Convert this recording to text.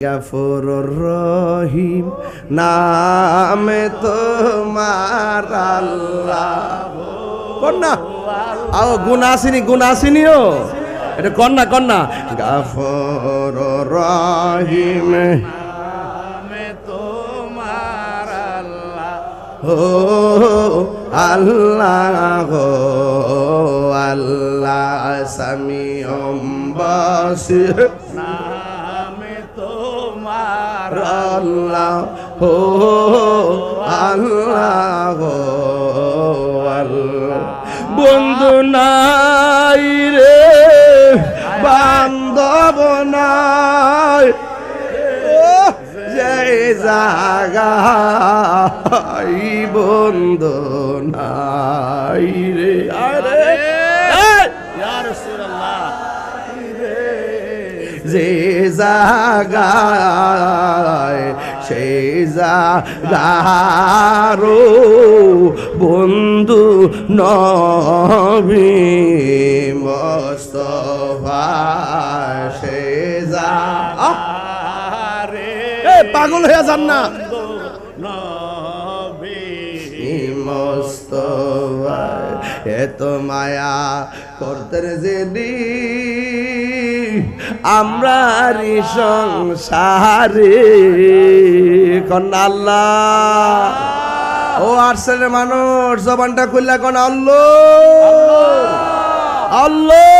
গফুরুর রহিম নামে তোমার আল্লাহ। কন্যা আও গুনাসিনিও এটা কন্যা গফুরুর রহিম নামে তোমার আল্লাহ ও আল্লাহ আল্লাহ সামিউম বাসির আল্লাহ হো আল্লাহ আল্লাহ। বন্ধু নাই রে বান্ধব নাই যে জাগাই বন্ধু নাই রে আরে ইয়া রাসূলুল্লাহ যে জাগায় সে জাগারো বন্ধু নবী মুস্তাফা সে জাগারে পাগল হয়ে যান না নবী মুস্তাফা এত মায়া করতে যেদি আমরার সংসারে কন্যা আল্লাহ ও আর্টসের মানুষ জবানটা খুললা কোন আল্লাহ আল্লাহ